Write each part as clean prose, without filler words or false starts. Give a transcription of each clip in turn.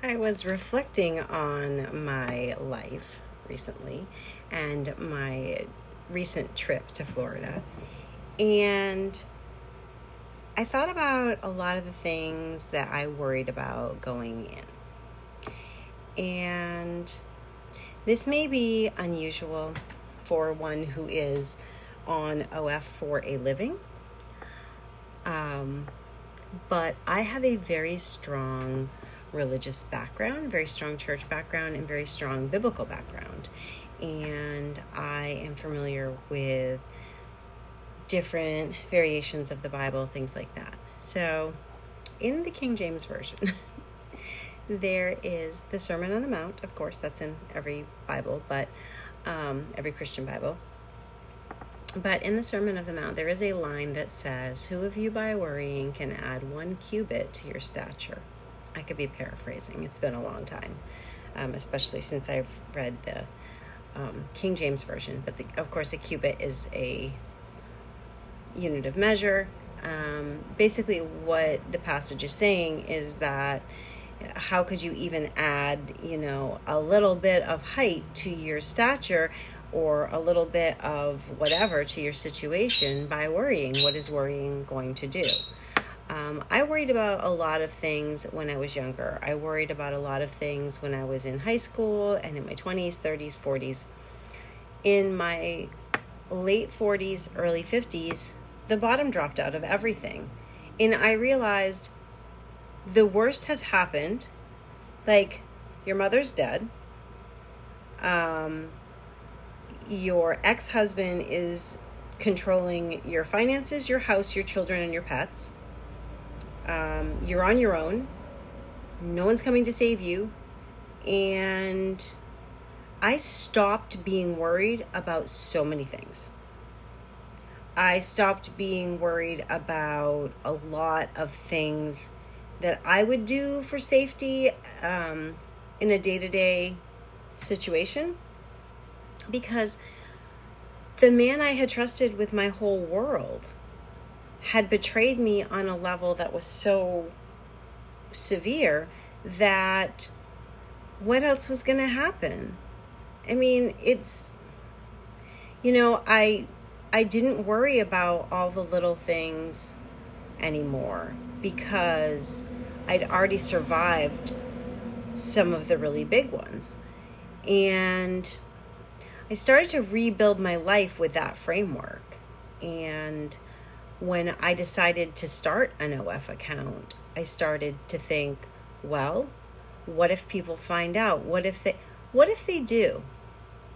I was reflecting on my life recently and my recent trip to Florida, and I thought about a lot of the things that I worried about going in. And this may be unusual for one who is on OF for a living, but I have a very strong religious background, very strong church background, and very strong biblical background. And I am familiar with different variations of the Bible, things like that. So in the King James Version, there is the Sermon on the Mount. Of course, that's in every Bible, but every Christian Bible. But in the Sermon on the Mount, there is a line that says, "Who of you by worrying can add 1 cubit to your stature?" I could be paraphrasing. It's been a long time, especially since I've read the King James Version. But of course, a cubit is a unit of measure. Basically, what the passage is saying is that how could you even add, a little bit of height to your stature or a little bit of whatever to your situation by worrying? What is worrying going to do? I worried about a lot of things when I was younger. I worried about a lot of things when I was in high school and in my 20s, 30s, 40s. In my late 40s, early 50s, the bottom dropped out of everything. And I realized the worst has happened. Like, your mother's dead. Your ex-husband is controlling your finances, your house, your children, and your pets. You're on your own. No one's coming to save you. And I stopped being worried about so many things. I stopped being worried about a lot of things that I would do for safety in a day-to-day situation, because the man I had trusted with my whole world had betrayed me on a level that was so severe that what else was going to happen? I mean, I didn't worry about all the little things anymore because I'd already survived some of the really big ones. And I started to rebuild my life with that framework. And when I decided to start an OF account, I started to think, well, what if people find out? What if they do?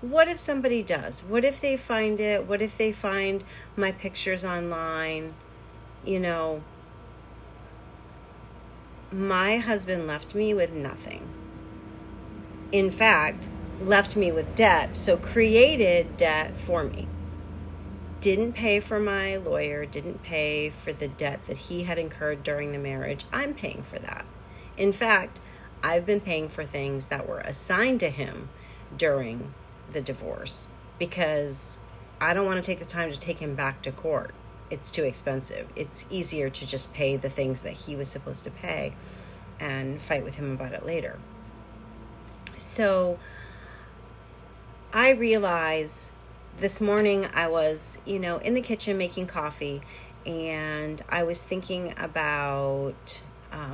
What if somebody does? What if they find it? What if they find my pictures online? My husband left me with nothing. In fact, left me with debt, so created debt for me. Didn't pay for my lawyer, didn't pay for the debt that he had incurred during the marriage. I'm paying for that. In fact, I've been paying for things that were assigned to him during the divorce because I don't want to take the time to take him back to court. It's too expensive. It's easier to just pay the things that he was supposed to pay and fight with him about it later. So I realize this morning I was, in the kitchen making coffee, and I was thinking about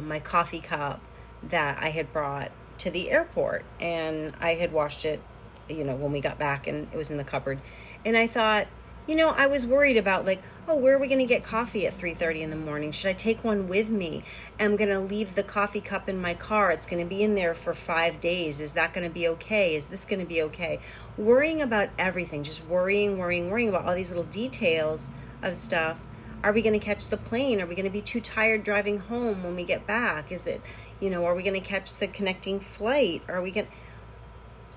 my coffee cup that I had brought to the airport, and I had washed it, when we got back, and it was in the cupboard. And I thought, I was worried about where are we going to get coffee at 3:30 in the morning? Should I take one with me? I'm going to leave the coffee cup in my car. It's going to be in there for 5 days. Is that going to be okay? Is this going to be okay? Worrying about everything, just worrying about all these little details of stuff. Are we going to catch the plane? Are we going to be too tired driving home when we get back? Is it, are we going to catch the connecting flight? Are we going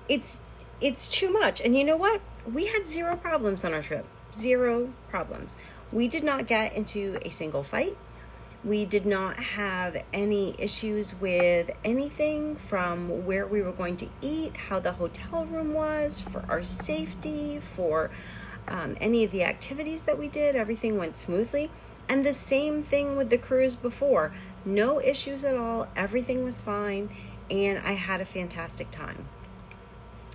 It's too much. And you know what? We had 0 problems on our trip. 0 problems. We did not get into a single fight. We did not have any issues with anything from where we were going to eat, how the hotel room was, for our safety, for any of the activities that we did. Everything went smoothly. And the same thing with the cruise before. No issues at all. Everything was fine. and I had a fantastic time.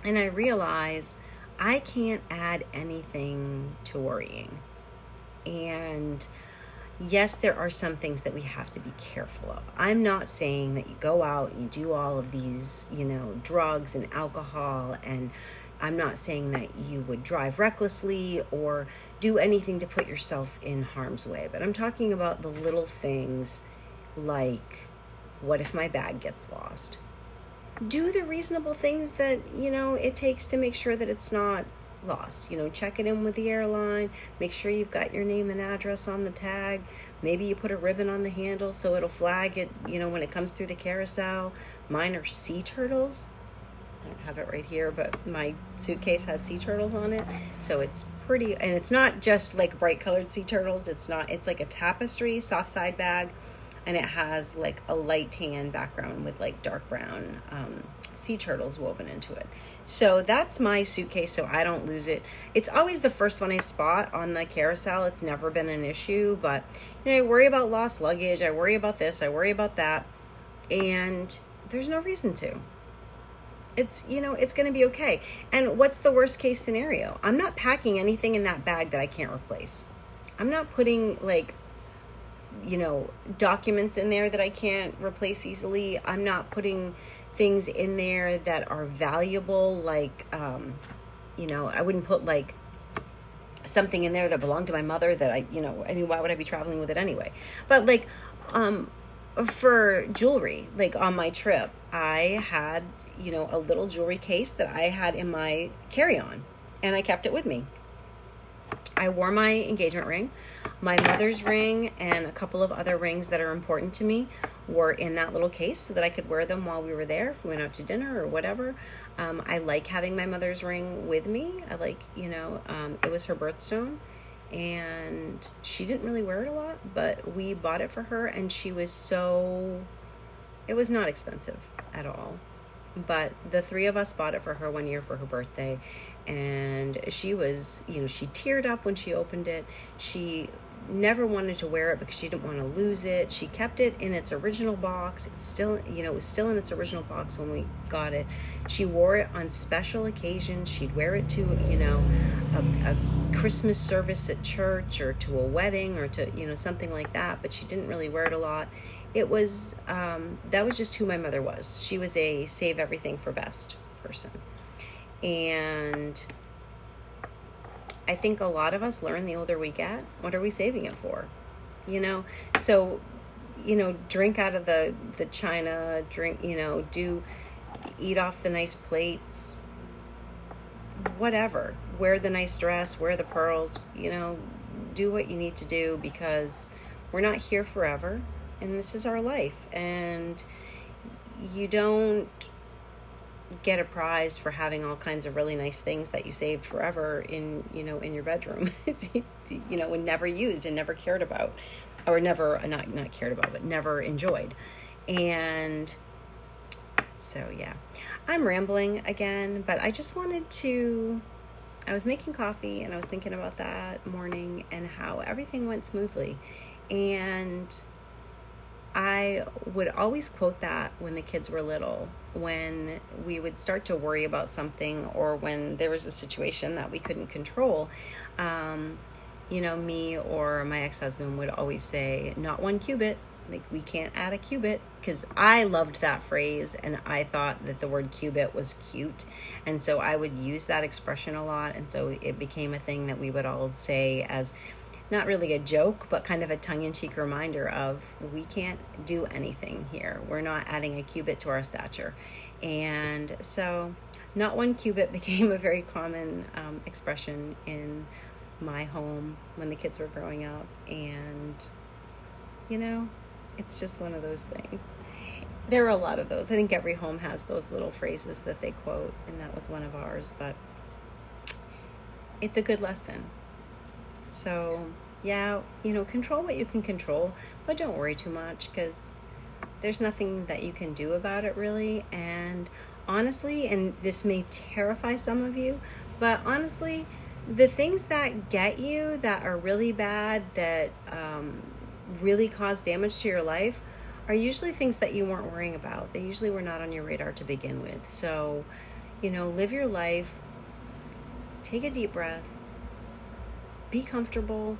And I realized I can't add anything to worrying. And yes, there are some things that we have to be careful of. I'm not saying that you go out and you do all of these, drugs and alcohol, and I'm not saying that you would drive recklessly or do anything to put yourself in harm's way. But I'm talking about the little things like, what if my bag gets lost? Do the reasonable things that, it takes to make sure that it's not lost. Check it in with the airline, make sure you've got your name and address on the tag. Maybe you put a ribbon on the handle so it'll flag it, when it comes through the carousel. Mine are sea turtles. I don't have it right here, but my suitcase has sea turtles on it. So it's pretty, and it's not just like bright colored sea turtles. It's like a tapestry soft side bag, and it has like a light tan background with like dark brown sea turtles woven into it. So that's my suitcase, so I don't lose it. It's always the first one I spot on the carousel. It's never been an issue, but I worry about lost luggage. I worry about this. I worry about that. And there's no reason to. It's, it's going to be okay. And what's the worst case scenario? I'm not packing anything in that bag that I can't replace. I'm not putting documents in there that I can't replace easily. I'm not putting things in there that are valuable, I wouldn't put like something in there that belonged to my mother that why would I be traveling with it anyway? But for jewelry, on my trip, I had, a little jewelry case that I had in my carry-on, and I kept it with me. I wore my engagement ring, my mother's ring, and a couple of other rings that are important to me were in that little case so that I could wear them while we were there, if we went out to dinner or whatever. I like having my mother's ring with me. I like, it was her birthstone, and she didn't really wear it a lot, but we bought it for her, and it was not expensive at all. But the three of us bought it for her one year for her birthday, and she was, she teared up when she opened it. She never wanted to wear it because she didn't want to lose it. She kept it in its original box. It's still, it was still in its original box when we got it. She wore it on special occasions. She'd wear it to, a Christmas service at church or to a wedding or to, something like that, but she didn't really wear it a lot. It was, that was just who my mother was. She was a save everything for best person. And I think a lot of us learn the older we get, what are we saving it for? So, drink out of the china, eat off the nice plates, whatever, wear the nice dress, wear the pearls, do what you need to do, because we're not here forever. And this is our life, and you don't get a prize for having all kinds of really nice things that you saved forever in your bedroom, and never used and never cared about, or never, not cared about, but never enjoyed. And so, yeah, I'm rambling again, but I just wanted to, I was making coffee and I was thinking about that morning and how everything went smoothly. And I would always quote that when the kids were little, when we would start to worry about something, or when there was a situation that we couldn't control. Me or my ex-husband would always say, not one cubit, like we can't add a cubit, because I loved that phrase and I thought that the word cubit was cute. And so I would use that expression a lot. And so it became a thing that we would all say as not really a joke, but kind of a tongue-in-cheek reminder of, we can't do anything here. We're not adding a cubit to our stature. And so not one cubit became a very common expression in my home when the kids were growing up. And, it's just one of those things. There are a lot of those. I think every home has those little phrases that they quote, and that was one of ours. But it's a good lesson. So, yeah, control what you can control, but don't worry too much, because there's nothing that you can do about it, really. And honestly, and this may terrify some of you, but honestly, the things that get you, that are really bad, that really cause damage to your life, are usually things that you weren't worrying about. They usually were not on your radar to begin with. So, live your life, take a deep breath, be comfortable,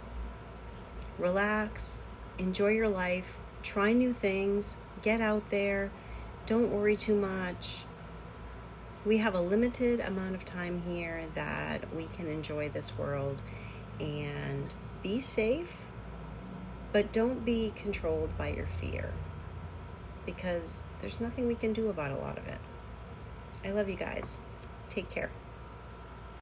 relax, enjoy your life, try new things, get out there, don't worry too much. We have a limited amount of time here that we can enjoy this world, and be safe, but don't be controlled by your fear, because there's nothing we can do about a lot of it. I love you guys. Take care.